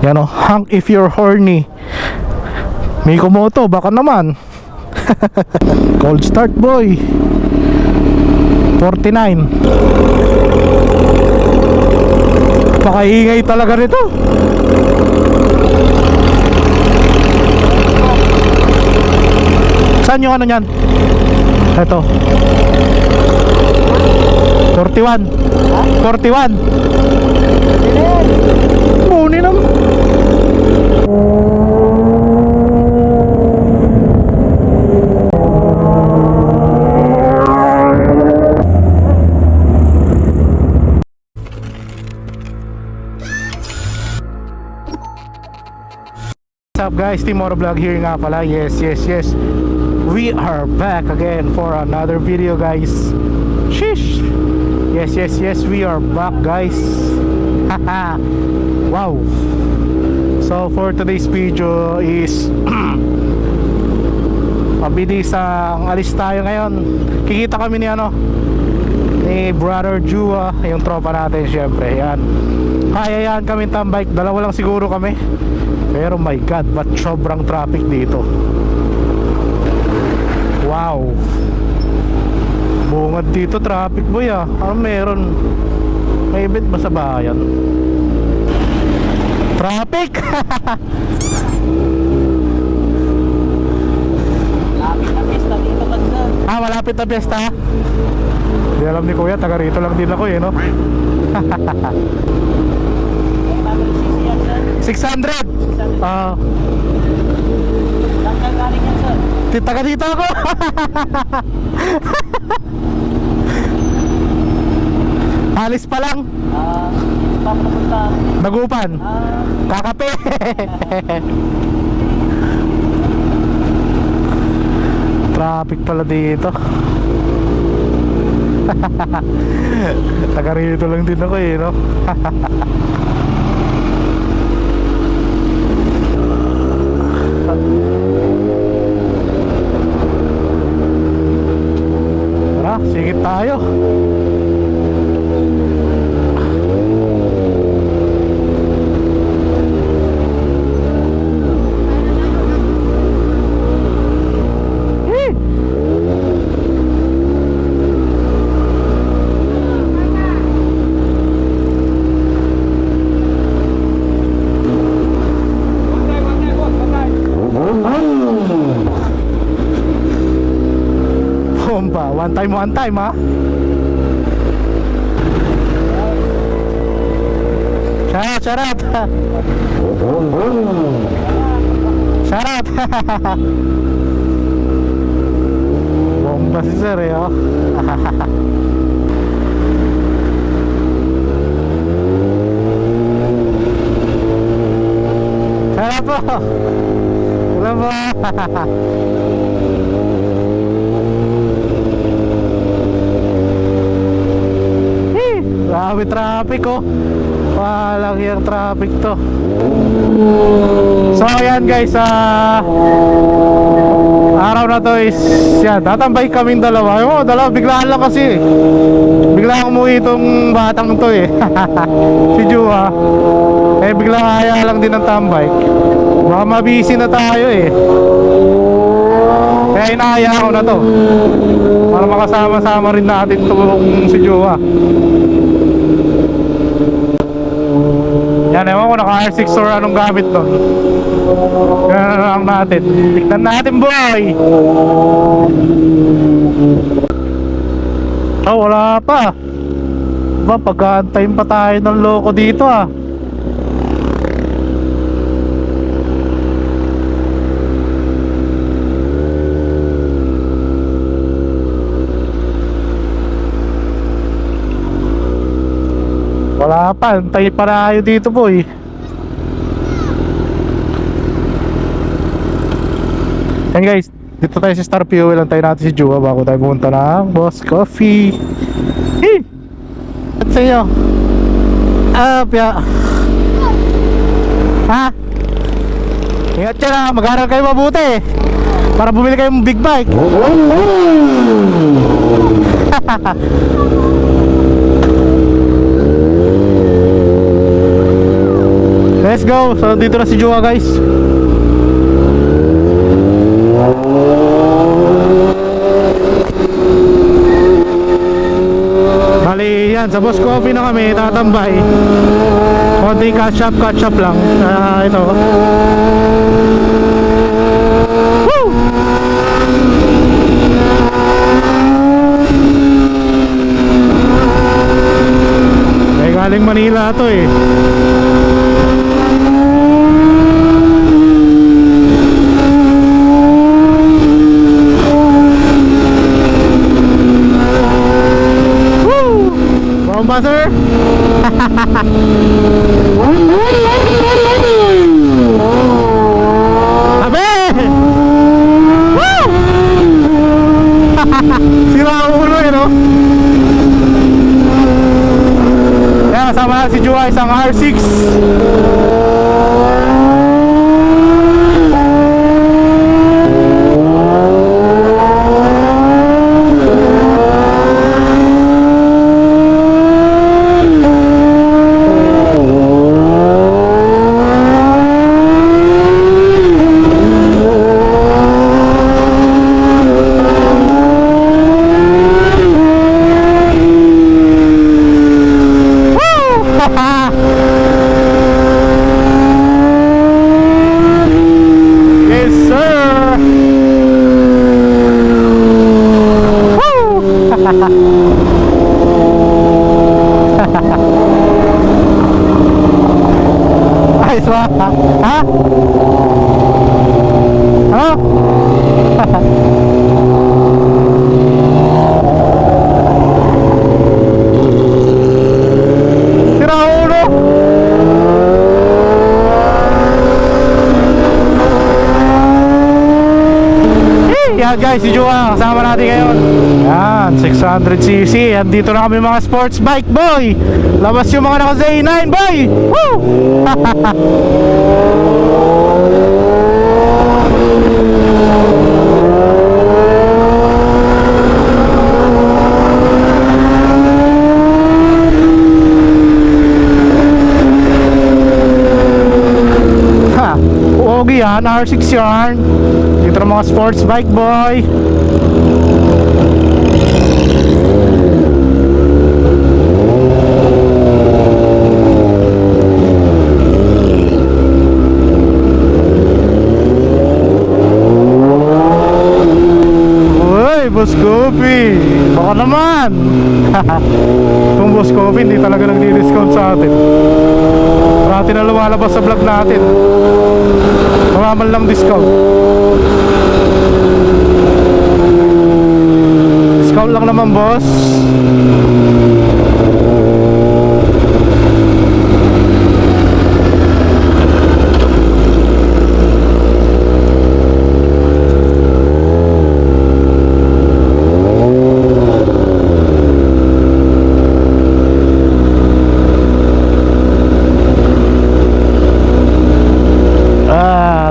Yan o, Hank if you're horny. Mikomoto, baka naman. Cold start boy. 49. Pakaingay talaga nito. Saan yung ano nyan? Ito 41. 41. Muni naman. What's up guys, Team Motovlog here nga pala. Yes, we are back again for another video guys. Sheesh. Yes, we are back guys. Haha. Wow. So for today's video is mabilisang alis tayo ngayon. Kikita kami ni ni Brother Jua, yung tropa natin syempre. Yan. Kaya yan kami tambike, dalawa lang siguro kami. Pero my god, ba't sobrang traffic dito. Wow. Bungad dito traffic boy ah. Ano meron? May event ba sa bayan? Traffic! Malapit na pista dito banda. Ah, malapit na piyesta? Hindi alam ni Kuya, taga rito lang din ako no? 600! Ah. Saan ka galing yan, sir? Taga dito ako! Alis pa lang. Papunta. Dagupan. Kakape. Traffic pala dito. Taga rito lang din ako no? Tara, sigit tayo. One time ha. Syarat Syarat. Bomba si sir oh. Syarat po. Wala po. Grabe traffic oh. Walang yung traffic to. So ayan guys, araw na to is yan, tatambay kaming dalawa. Dalawa biglaan lang kasi. Biglaan umuwi itong batang to si Jua. Biglang kaya lang din ng tambay. Baka mabisi na tayo Kaya inahaya ko na to para makasama-sama rin natin itong si Jua. Yan, ewan ko naka R6 or anong gamit doon. Yan na lang natin. Tignan natin boy. Oh, wala pa. Diba, pag-aantayin pa tayo ng loko dito Wala pa, antay pa tayo dito boy. And guys, dito tayo sa Star Fuel. Antay natin si Jua bago tayo pumunta ng Boss Coffee. At sa inyo Pia. Ha? Ingat siya na, mag-aaral kayo mabuti para bumili kayong big bike. let's go. So dito na si Jua guys. Bali yan, sa Boss Coffee na kami tatambay. Konting catch up lang. Ito. Woo! Ay galing Manila to eh. Butter. Abe! Woo! Sira ang ulo eh, no? Kaya kasama na si Jua isang R6. Yes, sir. Ayos ba? Ha? Ha? Sira ang ulo. Yan guys, si Jua, kasama natin ngayon. Yan, 600cc. Yan, dito na kami mga sports bike boy. Labas yung mga naka Z9 boy. Woo! Ha, Ogi yan, R6 yarn. Dito na mga sports bike boy. Uy, Boss Coffee, baka naman. Kung Boss Coffee hindi talaga nagdi-discount sa atin. Parati na lumalabas sa vlog natin. Wala man lang discount. Discount lang naman, boss.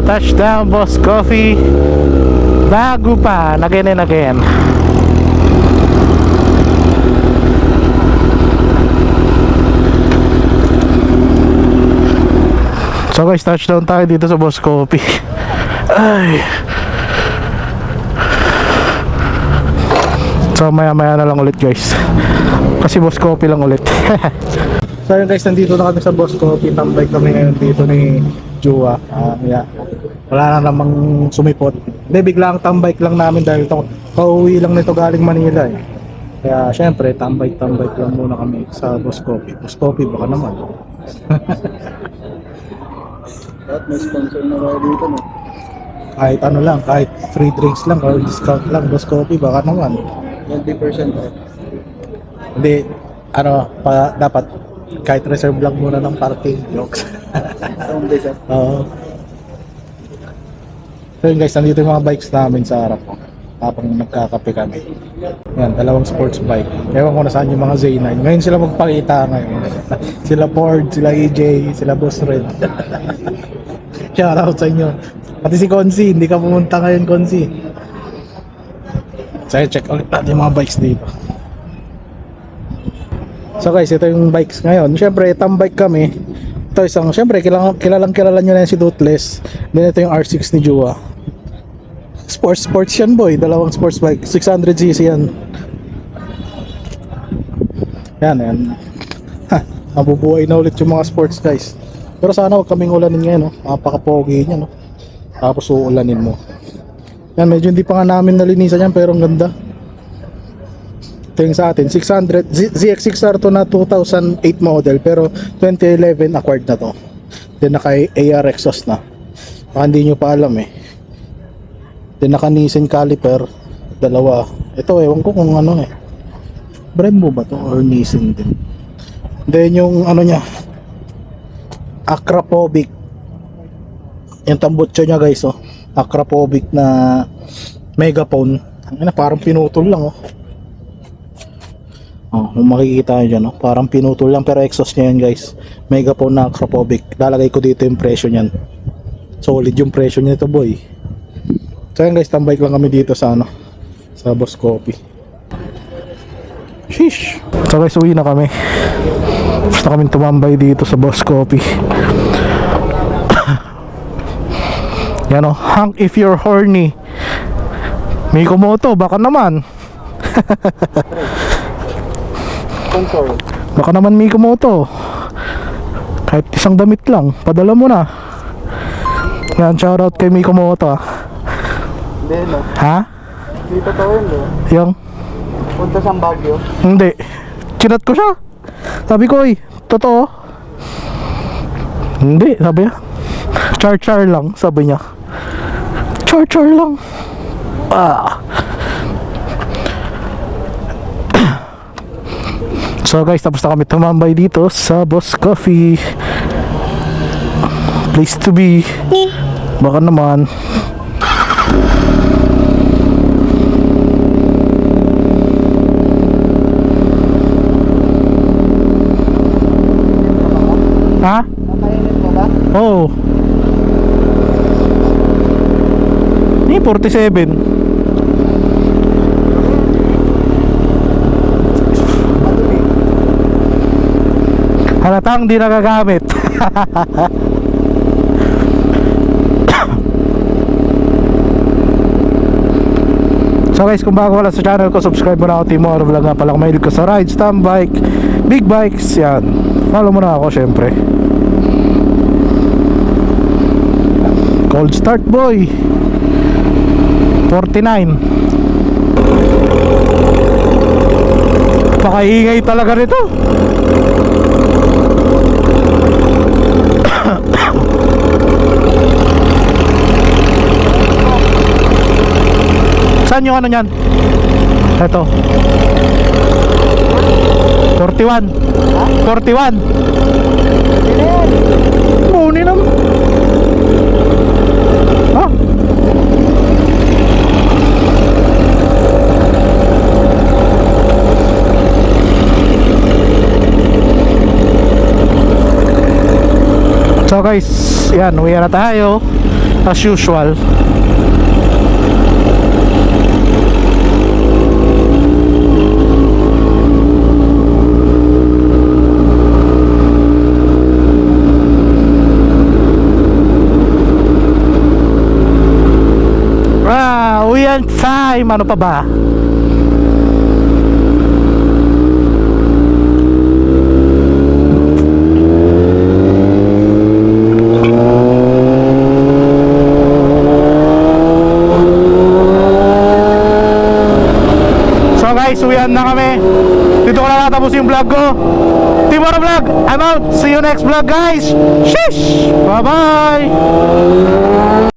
Touchdown, Boss Coffee. Bago pa, again and again. So guys, touchdown tayo dito sa Boss Coffee. Ay. So maya na lang ulit guys. Kasi Boss Coffee lang ulit. So yun guys, nandito na kami sa Boss Coffee. Tambay kami ngayon dito ni Jua. Yeah. Wala na namang sumipot. Hindi, biglang tambay lang namin dahil pauwi lang nito galing Manila eh. Kaya syempre, tambay lang muna kami sa Boss Coffee. Boss Coffee, baka naman. At may sponsor na tayo dito, no? Kahit ano lang, kahit free drinks lang or discount lang, Boss Coffee, baka naman. 20% off. Hindi, ano, dapat kahit reserve lang muna ng parking. Jokes. Sound days, Oo. So yun guys, nandito yung mga bikes namin sa harap ko habang nagkakape kami. Yan, dalawang sports bike. Ewan ko na saan yung mga Z9. Ngayon sila magpakita ngayon. Sila Ford, sila EJ, sila Boss Red. Shoutout sa inyo. Pati si Consi, hindi ka pumunta ngayon, Consi. So check ulit natin yung mga bikes dito. So guys, ito yung bikes ngayon. Siyempre, tambike kami. Ito isang, syempre kilala nyo na yan si Toothless. Then ito yung R6 ni Jua. Sports yan boy, dalawang sports bike, 600cc yan. Yan. Mabubuhay na ulit yung mga sports guys. Pero sana huwag kaming ulanin ngayon, no? Napaka-pogi niya, no? Tapos uulanin mo. Yan, medyo hindi pa nga namin nalinisan yan, pero ang ganda. Ito yung sa atin, 600, ZX6R to na 2008 model, pero 2011 acquired na to. Then naka-AR exhaust na. Baka hindi nyo pa alam eh. Then naka-Nissin caliper, dalawa. Ito, ewan ko kung ano eh. Brembo ba to or Nissin din? Then yung ano niya, Akrapovic. Yung tambutso niya guys, oh. Akrapovic na megaphone. Parang pinutol lang, oh. Oh, kung makikita nyo dyan, oh. Parang pinutol lang pero exhaust niya yan guys. Megaphone na Akrapovic. Lalagay ko dito yung presyo niyan. Solid yung presyo niya ito boy. So yan guys, tambay lang kami dito sa ano, sa Boss Coffee. Sheesh. So guys, uwi na kami. Basta kami tumambay dito sa Boss Coffee. Yan o, Hank if you're horny. Mikomoto, baka naman. Baka naman Mikomoto. Kahit isang damit lang, padala mo na. Yan, shoutout kay Mikomoto ah. Hindi, no? Ha? Hindi totoo yun, no? Yung? Punta sa Baguio. Hindi. Chinat ko siya. Sabi ko, totoo? Hindi, sabi niya. Char-char lang, sabi niya. Char-char lang. So guys, tapos na kami tumambay dito sa Boss Coffee. Place to be. Baka naman. Ha? Mainit mo ba? Oo. Ni 47. Halatang di nagagamit. So guys, kung bago wala sa channel ko, subscribe mo na ako, Timor Vlog nga pala. Kung mahilig ko sa rides, tam bike, big bikes, yan. Follow mo na ako syempre. Cold start boy. 49. Pakaingay talaga nito. Saan yung ano nyan? Ito 41. 41. Muni naman. Ha? So guys, yan, uwi na tayo as usual. Uwian time, ano pa ba? So guys, uwian na kami. Dito ko na natapos yung vlog ko. Timor Vlog, I'm out. See you next vlog guys. Sheesh. Bye bye.